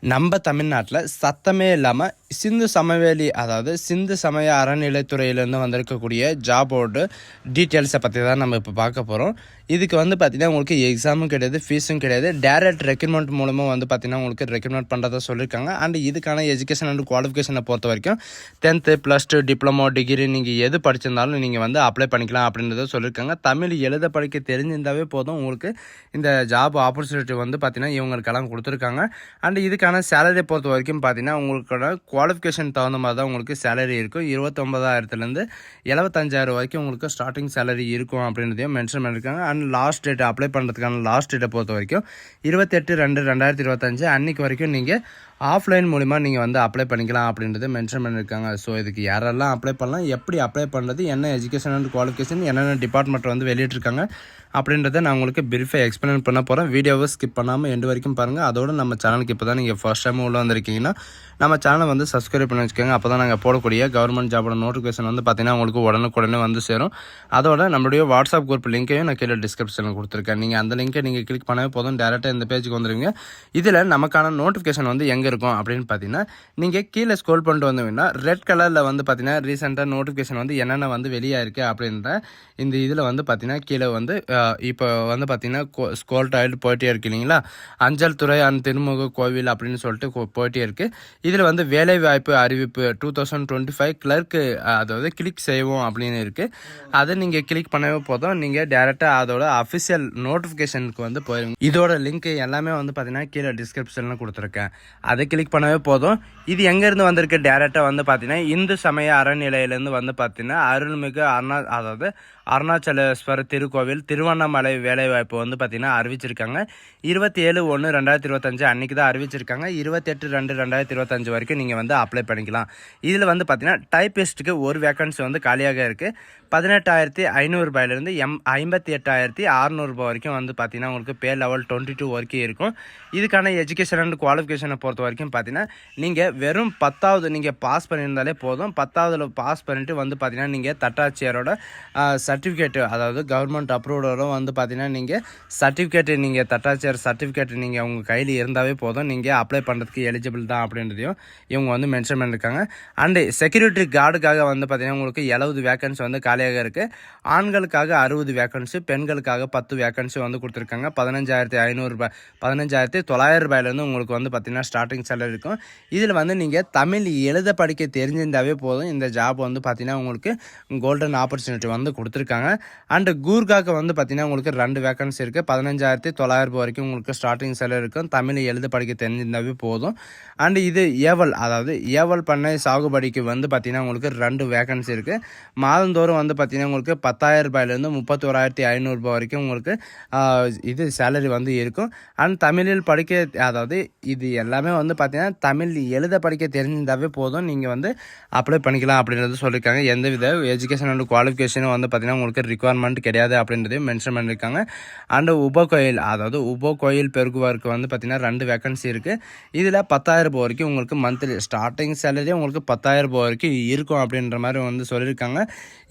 நம்ம தமிழ்நாட்டில் சத்தமே இல்லாமல் சிந்து சமவெளி அதாவது சிந்து சமய அறநிலைத்துறையிலேருந்து வந்திருக்கக்கூடிய ஜாபோட டீட்டெயில்ஸை பற்றி தான் நம்ம இப்போ பார்க்க போகிறோம். இதுக்கு பார்த்திங்கன்னா உங்களுக்கு எக்ஸாமும் கிடையாது, ஃபீஸும் கிடையாது. டேரக்ட் ரெக்ரூட்மெண்ட் மூலமாக பார்த்திங்கன்னா உங்களுக்கு ரெக்ரூட்மெண்ட் பண்ணுறதா சொல்லியிருக்காங்க. அண்ட் இதுக்கான எஜுகேஷன் அண்ட் குவாலிஃபிகேஷனை பொறுத்த வரைக்கும் 10th +2 டிப்ளமோ டிகிரி நீங்கள் எது படிச்சிருந்தாலும் நீங்கள் அப்ளை பண்ணிக்கலாம் அப்படின்றத சொல்லியிருக்காங்க. தமிழ் எழுத படிக்க தெரிஞ்சிருந்தாவே போதும் உங்களுக்கு இந்த ஜாப் ஆப்பர்ச்சுனிட்டி பார்த்திங்கன்னா இவங்களுக்கெல்லாம் கொடுத்துருக்காங்க. அண்ட் இதுக்கான சேலரி பொறுத்த வரைக்கும் பார்த்தீங்கன்னா உங்களுக்கோட குவாலிஃபிகேஷன் தகுந்த மாதிரி தான் உங்களுக்கு சேலரி இருக்கும். 29,000லேருந்து 75,000 வரைக்கும் உங்களுக்கு ஸ்டார்டிங் சேலரி இருக்கும் அப்படின்றதையும் மென்ஷன் பண்ணியிருக்காங்க. அண்ட் லாஸ்ட் டேட் அப்ளை பண்ணுறதுக்கான லாஸ்ட் டேட்டை பொறுத்த வரைக்கும் 28/2/2025 அன்றைக்கு வரைக்கும் நீங்கள் ஆஃப்லைன் மூலிமா நீங்கள் அப்ளை பண்ணிக்கலாம் அப்படின்றது மென்ஷன் பண்ணியிருக்காங்க. ஸோ இதுக்கு யாரெல்லாம் அப்ளை பண்ணலாம், எப்படி அப்ளை பண்ணுறது, என்ன எஜுகேஷன் அண்ட் குவாலிஃபிகேஷன், என்னென்ன டிபார்ட்மெண்ட் வெளியிட்டிருக்காங்க அப்படின்றத நான் உங்களுக்கு பிரீஃபாக எக்ஸ்பிளைன் பண்ண போகிறேன். வீடியோவை ஸ்கிப் பண்ணாமல் எண்டு வரைக்கும் பாருங்கள். அதோடு நம்ம சேனலுக்கு இப்போ தான் நீங்கள் ஃபர்ஸ்ட் டைம் உள்ளே வந்திருக்கீங்கன்னா நம்ம சேனலை சப்ஸ்கிரைப் பண்ணி வச்சுக்கோங்க. அப்போ தான் நாங்கள் போடக்கூடிய கவர்மெண்ட் ஜாபோட நோட்டிஃபிகேஷன் பார்த்தீங்கன்னா உங்களுக்கு உடனுக்குடனே சேரும். அதோட நம்மளுடைய வாட்ஸ்அப் குரூப் லிங்க்கையும் நான் கீழே டிஸ்கிரிப்ஷனில் கொடுத்துருக்கேன். நீங்கள் அந்த லிங்கை நீங்கள் கிளிக் பண்ணவே போதும், டேரெக்டாக இந்த பேஜுக்கு வந்துடுவீங்க. இதில் நமக்கான நோட்டிஃபிகேஷன் எங்கே இருக்கும் அப்படின்னு பார்த்தீங்கன்னா நீங்கள் கீழே ஸ்க்ரோல் பண்ணிட்டு வந்தீங்கன்னா ரெட் கலரில் பார்த்தீங்கன்னா ரீசெண்டாக நோட்டிஃபிகேஷன் என்னென்ன வெளியாயிருக்கு அப்படின்ற இந்த இதில் பார்த்தீங்கன்னா கீழே இப்போ பார்த்தீங்கன்னா ஸ்க்ரோல் ஆகிட்டு போயிட்டே இருக்கு இல்லைங்களா, அஞ்சல் துறை அண்ட் திருமுக கோவில் அப்படின்னு சொல்லிட்டு போயிட்டே இருக்கு. இதில் வேலை வாய்ப்பு அறிவிப்பு 2025 கிளர்க்கு அதாவது கிளிக் செய்வோம் அப்படின்னு இருக்கு. அதை நீங்கள் கிளிக் பண்ணவே போதும், நீங்கள் டேரெக்டாக அதோட அஃபிஷியல் நோட்டிஃபிகேஷனுக்கு போயிருங்க. இதோட லிங்க் எல்லாமே பார்த்தீங்கன்னா கீழே டிஸ்கிரிப்ஷனில் கொடுத்துருக்கேன். அதை கிளிக் பண்ணவே போதும். இது எங்கேருந்து வந்திருக்கு, டேரெக்டாக பார்த்தீங்கன்னா இந்து சமய அறநிலையிலேருந்து பார்த்தீங்கன்னா அருள்மிகு அதாவது அருணாச்சலேஸ்வரர் திருக்கோவில் திருவண்ணாமலை வேலைவாய்ப்பு பார்த்தீங்கன்னா அறிவிச்சிருக்காங்க. 27/1/2025 அன்றைக்கி தான் அறிவிச்சிருக்காங்க. 28/2/2025 வரைக்கும் நீங்கள் அப்ளை பண்ணிக்கலாம். இதில் பார்த்தீங்கன்னா டைப்பிஸ்ட்டுக்கு ஒரு வேக்கன்சி காலியாக இருக்குது. 18,500 58,600 வரைக்கும் பார்த்தீங்கன்னா உங்களுக்கு பே லெவல் 22 வரைக்கும் இருக்கும். இதுக்கான எஜுகேஷன் அண்ட் குவாலிஃபிகேஷனை பொறுத்த வரைக்கும் பார்த்தீங்கன்னா நீங்கள் வெறும் 10வது நீங்கள் பாஸ் பண்ணியிருந்தாலே போதும். 10வதுல பாஸ் பண்ணிட்டு பார்த்தீங்கன்னா நீங்கள் தட்டாட்சியரோட சர்டிஃபிகேட்டு அதாவது கவர்மெண்ட் அப்ரூவோட பார்த்தீங்கன்னா நீங்கள் சர்டிஃபிகேட்டு நீங்கள் தட்டாட்சியர் சர்டிஃபிகேட் நீங்கள் உங்கள் கையில் இருந்தாவே போதும், நீங்கள் அப்ளை பண்ணுறதுக்கு எலிஜிபிள் தான் அப்படின்றதையும் இவங்க மென்ஷன் பண்ணியிருக்காங்க. அண்டு செக்யூரிட்டி கார்டுக்காக பார்த்தீங்கன்னா உங்களுக்கு 70 வேக்கன்சி காலியாக இருக்குது. ஆண்களுக்காக 60 வேக்கன்சி, பெண்களுக்காக 10 வேக்கன்சி கொடுத்துருக்காங்க. 15,500 15,900 உங்களுக்கு பார்த்தீங்கன்னா ஸ்டார்டிங் சேலரி இருக்கும். இதில் நீங்கள் தமிழ் எழுத படிக்க தெரிஞ்சிருந்தாவே போதும், இந்த ஜாப் பார்த்தீங்கன்னா உங்களுக்கு கோல்டன் ஆப்பர்ச்சுனிட்டி கொடுத்துருக்காங்க. அண்டு கூர்காக்கு பார்த்தீங்கன்னா உங்களுக்கு 2 வேக்கன்சி இருக்குது. 15,900 வரைக்கும் உங்களுக்கு ஸ்டார்டிங் சேலரி இருக்கும். தமிழ் எழுத படிக்க தெரிஞ்சிருந்தாவே போதும். அண்டு இது அதாவது ஏவல் பண்ணை சாகுபடிக்கு பார்த்தீங்கன்னா உங்களுக்கு 2 வேக்கன்சி இருக்குது. மாதந்தோறும் பார்த்தீங்கன்னா உங்களுக்கு 10,000 31,500 வரைக்கும் உங்களுக்கு இது சேலரி இருக்கும். அண்ட் தமிழில் படிக்க அதாவது இது எல்லாமே பார்த்தீங்கன்னா தமிழ் எழுத படிக்க தெரிஞ்சிருந்தாவே போதும், நீங்கள் அப்ளை பண்ணிக்கலாம் அப்படின்றது சொல்லியிருக்காங்க. எந்தவித எஜுகேஷன் அண்ட் குவாலிஃபிகேஷனும் பார்த்தீங்கன்னா உங்களுக்கு ரிக்குவயர்மெண்ட் கிடையாது அப்படின்றதையும் மென்ஷன் பண்ணியிருக்காங்க. அண்ட் உப கோயில் பெருகுவாருக்கு பார்த்தீங்கன்னா 2 வேக்கன்சி இருக்குது. இதில் 10,000 வரைக்கும் உங்களுக்கு மந்த்லி ஸ்டார்டிங் சேலரி உங்களுக்கு 10,000 வரைக்கும் இருக்கும் அப்படின்ற மாதிரி சொல்லியிருக்காங்க.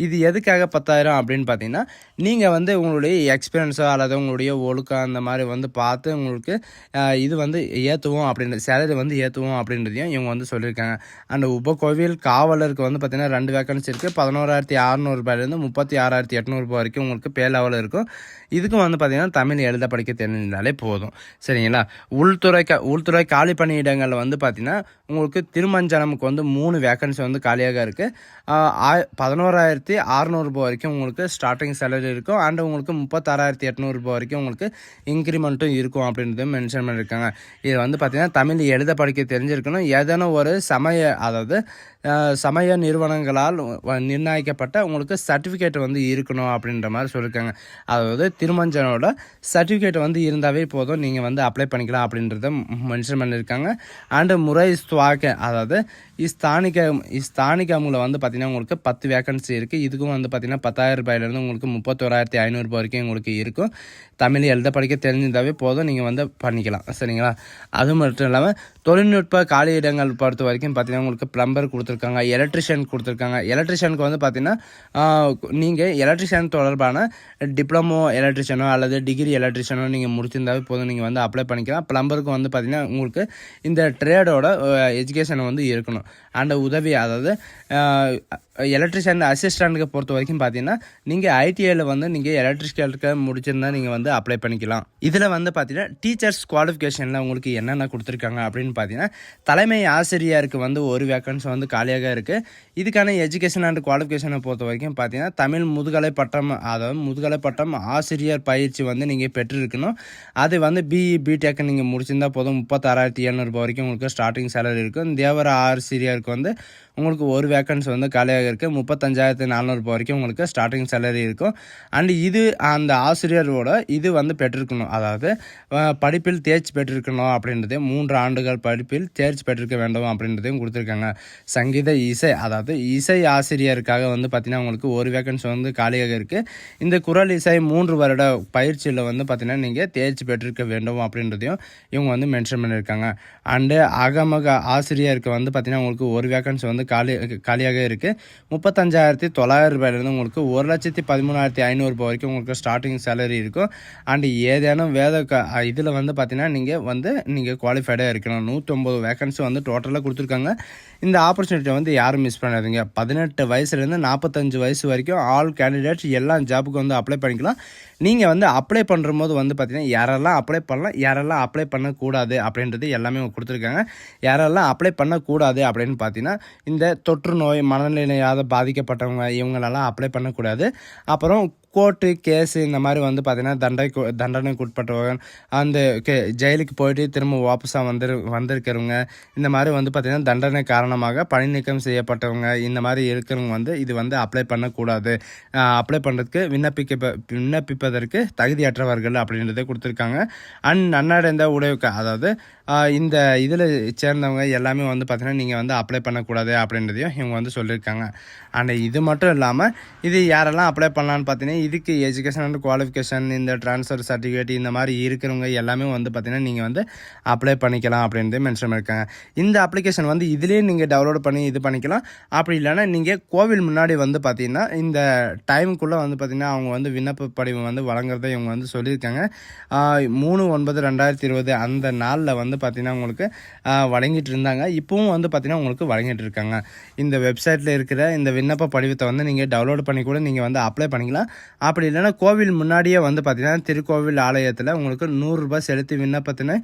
இது எதுக்காக 10,000 அப்படின்னு பார்த்தீங்கன்னா நீங்கள் உங்களுடைய எக்ஸ்பீரியன்ஸோ அல்லது உங்களுடைய ஒழுக்கம் அந்த மாதிரி பார்த்து உங்களுக்கு இது ஏற்றுவோம் அப்படின்றது சேலரி ஏற்றுவோம் அப்படின்றதையும் இவங்க சொல்லியிருக்காங்க. அண்ட் உபகோவில் காவலருக்கு பார்த்தீங்கன்னா 2 வேக்கன்சி இருக்குது. 11,600 36,800 வரைக்கும் உங்களுக்கு பே லெவல் இருக்கும். இதுக்கும் பார்த்தீங்கன்னா தமிழ் எழுத படிக்க தெரிஞ்சிருந்தாலே போதும், சரிங்களா. உள்துறை காலி பணியிடங்கள் பார்த்தீங்கன்னா உங்களுக்கு திருமஞ்சனமுக்கு 3 வேக்கன்சி காலியாக இருக்குது. 11,600 வரைக்கும் உங்களுக்கு ஸ்டார்டிங் சேலரி இருக்கும். அண்ட் உங்களுக்கு 36,800 வரைக்கும் உங்களுக்கு இன்க்ரிமெண்ட்டும் இருக்கும் அப்படின்றத மென்ஷன் பண்ணியிருக்காங்க. இது பார்த்தீங்கன்னா தமிழ் எழுத படிக்க தெரிஞ்சிருக்கணும். ஏதேனும் ஒரு சமய நிறுவனங்களால் நிர்ணயிக்கப்பட்ட உங்களுக்கு சர்டிஃபிகேட் இருக்கணும் அப்படின்ற மாதிரி சொல்லியிருக்காங்க. அதாவது திருமஞ்சனோட சர்டிஃபிகேட் இருந்தாவே போதும், நீங்கள் அப்ளை பண்ணிக்கலாம் அப்படின்றத மென்ஷன் பண்ணியிருக்காங்க. அண்டு முறை அதாவது ஸ்தானிகமில் பார்த்தீங்கன்னா உங்களுக்கு 10 வேக்கன்சி இருக்குது. இதுக்கும் பார்த்தீங்கன்னா 10,000 உங்களுக்கு 31,500 வரைக்கும் உங்களுக்கு இருக்கும். தமிழ் எழுத படிக்க தெரிஞ்சிருந்தாவே போதும், நீங்கள் பண்ணிக்கலாம், சரிங்களா. அது மட்டும் இல்லாமல் தொழில்நுட்ப காலியிடங்கள் பொறுத்த வரைக்கும் பார்த்தீங்கன்னா உங்களுக்கு பிளம்பர் கொடுத்துருக்காங்க, எலக்ட்ரிஷியன் கொடுத்துருக்காங்க. எலக்ட்ரிஷியனுக்கு வந்து பார்த்தீங்கன்னா நீங்கள் எலக்ட்ரிஷியன் தொடர்பான டிப்ளமோ எலக்ட்ரிஷியனோ அல்லது டிகிரி எலக்ட்ரிஷியனோ நீங்கள் முடிச்சிருந்தாவே போதும், நீங்கள் வந்து அப்ளை பண்ணிக்கலாம். ப்ளம்பருக்கு வந்து பார்த்தீங்கன்னா உங்களுக்கு இந்த ட்ரேடோட எஜுகேஷன் வந்து இருக்கணும். அண்ட் உதவி, அதாவது எலக்ட்ரிஷியன் அசிஸ்டண்ட்டுக்கு பொறுத்த வரைக்கும் பார்த்தீங்கன்னா நீங்கள் ஐடிஐயில் வந்து நீங்கள் எலக்ட்ரிக்கலுக்கு முடிச்சிருந்தா நீங்கள் வந்து அப்ளை பண்ணிக்கலாம். இதில் வந்து பார்த்தீங்கன்னா டீச்சர்ஸ் குவாலிஃபிகேஷனில் உங்களுக்கு என்னென்ன கொடுத்துருக்காங்க அப்படின்னு பார்த்தீங்கன்னா, தலைமை ஆசிரியருக்கு வந்து ஒரு வேக்கன்சி வந்து காலியாக இருக்குது. இதுக்கான எஜுகேஷன் அண்ட் குவாலிஃபிகேஷனை பொறுத்த வரைக்கும் பார்த்தீங்கன்னா தமிழ் முதுகலை பட்டம், அதாவது முதுகலை பட்டம் ஆசிரியர் பயிற்சி வந்து நீங்கள் பெற்றிருக்கணும். அது வந்து பிஇ பிடெக் நீங்கள் முடிச்சிருந்தால் போதும். 36,700 வரைக்கும் உங்களுக்கு ஸ்டார்டிங் சேலரி இருக்கும். தேவர ஆசிரியருக்கு வந்து உங்களுக்கு ஒரு வேக்கன்சி வந்து காலியாக இருக்குது. 35,400 வரைக்கும் உங்களுக்கு ஸ்டார்டிங் சேலரி இருக்கும். அண்ட் இது அந்த ஆசிரியரோட இது வந்து பெற்றிருக்கணும், அதாவது படிப்பில் தேர்ச்சி பெற்றிருக்கணும் அப்படின்றது, 3 ஆண்டுகள் படிப்பில் தேர்ச்சி பெற்றிருக்க வேண்டும் அப்படின்றதையும் கொடுத்துருக்காங்க. சங்கீத இசை, அதாவது இசை ஆசிரியருக்காக வந்து பார்த்திங்கன்னா உங்களுக்கு ஒரு வேக்கன்சி வந்து காலியாக இருக்குது. இந்த குரல் இசை 3 வருட பயிற்சியில் வந்து பார்த்திங்கன்னா நீங்கள் தேர்ச்சி பெற்றிருக்க வேண்டும் அப்படின்றதையும் இவங்க வந்து மென்ஷன் பண்ணியிருக்காங்க. அண்டு அகமக ஆசிரியருக்கு வந்து பார்த்திங்கன்னா உங்களுக்கு ஒரு வேக்கன்சி வந்து காலியாக இருக்குது. 35,900 உங்களுக்கு 1,13,500 வரைக்கும் உங்களுக்கு ஸ்டார்டிங் சேலரி இருக்கும். அண்ட் ஏதேனும் இதில் வந்து பார்த்தீங்கன்னா நீங்கள் குவாலிஃபைடாக இருக்கணும். 109 வேக்கன்சி வந்து டோட்டலாக கொடுத்துருக்காங்க. இந்த ஆப்பர்ச்சுனிட்டியை வந்து யாரும் மிஸ் பண்ணாதீங்க. 18 வயசுலேருந்து 45 வயசு வரைக்கும் ஆல் கேண்டிடேட்ஸ் எல்லா ஜாப்புக்கு வந்து அப்ளை பண்ணிக்கலாம். நீங்கள் வந்து அப்ளை பண்ணும்போது வந்து பார்த்தீங்கன்னா யாரெல்லாம் அப்ளை பண்ணலாம், யாரெல்லாம் அப்ளை பண்ணக்கூடாது அப்படின்றது எல்லாமே கொடுத்துருக்காங்க. யாரெல்லாம் அப்ளை பண்ணக்கூடாது அப்படின்னு பார்த்தீங்கன்னா, இந்த தொற்று நோய், மனநிலையால் பாதிக்கப்பட்டவங்க, இவங்களெல்லாம் அப்ளை பண்ணக்கூடாது. அப்புறம் கோர்ட்டு கேஸு இந்த மாதிரி வந்து பார்த்திங்கன்னா தண்டனைக்கு உட்பட்டவங்க, அந்த ஜெயிலுக்கு போயிட்டு திரும்ப வாபஸாக வந்திருக்கிறவங்க, இந்த மாதிரி வந்து பார்த்திங்கன்னா தண்டனை காரணமாக பணி நீக்கம் செய்யப்பட்டவங்க, இந்த மாதிரி இருக்கிறவங்க வந்து இது வந்து அப்ளை பண்ணக்கூடாது. அப்ளை பண்ணுறதுக்கு விண்ணப்பிப்பதற்கு தகுதியற்றவர்கள் அப்படின்றத கொடுத்துருக்காங்க. அண்ட் நன்னடைந்த உடைவுக்கு, அதாவது இந்த இதில் சேர்ந்தவங்க எல்லாமே வந்து பார்த்திங்கன்னா நீங்கள் வந்து அப்ளை பண்ணக்கூடாது அப்படின்றதையும் இவங்க வந்து சொல்லியிருக்காங்க. அண்ட் இது மட்டும் இல்லாமல் இது யாரெல்லாம் அப்ளை பண்ணலான்னு பார்த்தீங்கன்னா, இதுக்கு எஜுகேஷன் அண்ட் குவாலிஃபிகேஷன், இந்த ட்ரான்ஸ்ஃபர் சர்டிஃபிகேட் இந்த மாதிரி இருக்கிறவங்க எல்லாமே வந்து பார்த்திங்கன்னா நீங்கள் வந்து அப்ளை பண்ணிக்கலாம் அப்படின்றத மென்ஷன் பண்ணியிருக்காங்க. இந்த அப்ளிகேஷன் வந்து இதுலேயே நீங்கள் டவுன்லோட் பண்ணி இது பண்ணிக்கலாம். அப்படி இல்லைன்னா நீங்கள் கோவில் முன்னாடி வந்து பார்த்திங்கன்னா இந்த டைமுக்குள்ளே வந்து பார்த்திங்கன்னா அவங்க வந்து விண்ணப்ப படிவம் வந்து வழங்குறத இவங்க வந்து சொல்லியிருக்காங்க. 3/9/2020 அந்த நாளில் வந்து பார்த்திங்கன்னா உங்களுக்கு வழங்கிட்டு இருந்தாங்க. இப்போவும் வந்து பார்த்திங்கன்னா உங்களுக்கு வழங்கிட்டு இருக்காங்க. இந்த வெப்சைட்டில் இருக்கிற இந்த விண்ணப்ப படிவத்தை வந்து நீங்கள் டவுன்லோட் பண்ணி கூட நீங்கள் வந்து அப்ளை பண்ணிக்கலாம். அப்படி இல்லைன்னா கோவில் முன்னாடியே வந்து பார்த்திங்கன்னா திருக்கோவில் ஆலயத்தில் உங்களுக்கு 100 ரூபாய் செலுத்தி விண்ணப்பத்தினை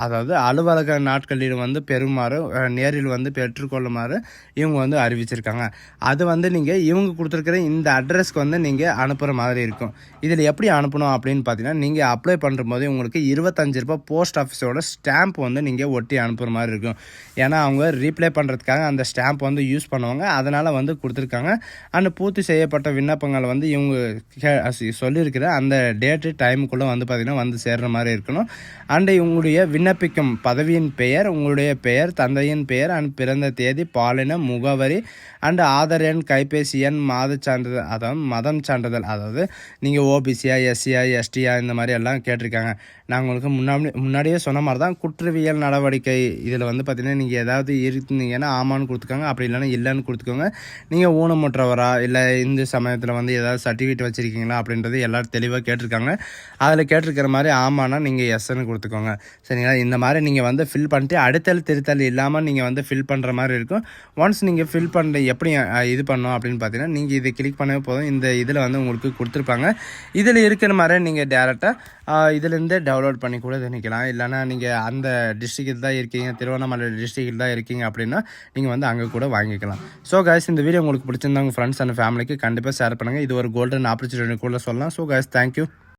அதாவது அலுவலக நாட்களில் வந்து பெறுமாறு, நேரில் வந்து பெற்றுக்கொள்ளுமாறு இவங்க வந்து அறிவிச்சிருக்காங்க. அது வந்து நீங்கள் இவங்க கொடுத்துருக்கிற இந்த அட்ரஸ்க்கு வந்து நீங்கள் அனுப்புகிற மாதிரி இருக்கும். இதில் எப்படி அனுப்பணும் அப்படின்னு பார்த்தீங்கன்னா, நீங்கள் அப்ளை பண்ணும்போது உங்களுக்கு 25 ரூபாய் போஸ்ட் ஆஃபீஸோட ஸ்டாம்ப் வந்து நீங்கள் ஒட்டி அனுப்புகிற மாதிரி இருக்கும். ஏன்னா அவங்க ரீப்ளை பண்ணுறதுக்காக அந்த ஸ்டாம்ப் வந்து யூஸ் பண்ணுவாங்க, அதனால் வந்து கொடுத்துருக்காங்க. அண்ட் பூர்த்தி செய்யப்பட்ட விண்ணப்பங்கள் வந்து இவங்க சொல்லியிருக்கிற அந்த டேட்டு டைமுக்குள்ளே வந்து பார்த்திங்கன்னா வந்து சேர்கிற மாதிரி இருக்கணும். அண்ட் உங்களுடைய விண்ணப்பிக்கும் பதவியின் பெயர், உங்களுடைய பெயர், தந்தையின் பெயர் அண்ட் பிறந்த தேதி, பாலின, முகவரி அண்ட் ஆதார் எண், கைபேசி எண், மாத சான்றிதழ், அதாவது மதம் சான்றிதழ், அதாவது நீங்கள் ஓபிசியா, எஸ்சியா, எஸ்டியா இந்த மாதிரி எல்லாம் கேட்டிருக்காங்க. நான் உங்களுக்கு முன்னாடியே சொன்ன மாதிரி தான் குற்றவியல் நடவடிக்கை இதில் வந்து பார்த்திங்கன்னா நீங்கள் ஏதாவது இருந்தீங்கன்னா ஆமான்னு கொடுத்துக்கோங்க, அப்படி இல்லைன்னா இல்லைன்னு கொடுத்துக்கோங்க. நீங்கள் ஊனமுற்றவரா, இல்லை இந்த சமயத்தில் வந்து ஏதாவது சர்டிஃபிகேட் வச்சுருக்கீங்களா அப்படின்றது எல்லோரும் தெளிவாக கேட்டிருக்காங்க. அதில் கேட்டிருக்கிற மாதிரி ஆமானா நீங்கள் எஸ்ன்னு கொடுத்துக்கோங்க. சரிங்களா? இந்த மாதிரி நீங்கள் வந்து ஃபில் பண்ணிட்டு அடுத்தல் திருத்தல் இல்லாமல் நீங்கள் வந்து ஃபில் பண்ணுற மாதிரி இருக்கும். ஒன்ஸ் நீங்கள் ஃபில் பண்ணுற எப்படி இது பண்ணணும் அப்படின்னு பார்த்தீங்கன்னா, நீங்கள் இதை கிளிக் பண்ணவே போதும். இந்த இதில் வந்து உங்களுக்கு கொடுத்துருப்பாங்க. இதில் இருக்கிற மாதிரி நீங்கள் டேரெக்டாக இதிலேருந்தே டவுன்லோட் பண்ணி கூட நினைக்கலாம். இல்லைனா நீங்கள் அந்த டிஸ்ட்ரிக்டில் தான் இருக்கீங்க, திருவண்ணாமலை டிஸ்ட்ரிக்டில் தான் இருக்கீங்க அப்படின்னா நீங்கள் வந்து அங்கே கூட வாங்கிக்கலாம். ஸோ கைஸ், இந்த வீடியோ உங்களுக்கு பிடிச்சிருந்தா உங்கள் ஃப்ரெண்ட்ஸ் அண்ட் ஃபேமிலிக்கு கண்டிப்பாக ஷேர் பண்ணுங்கள். இது ஒரு கோல்டன் ஆப்பர்ச்சுனிட்டி கூட சொல்லலாம். So guys, thank you.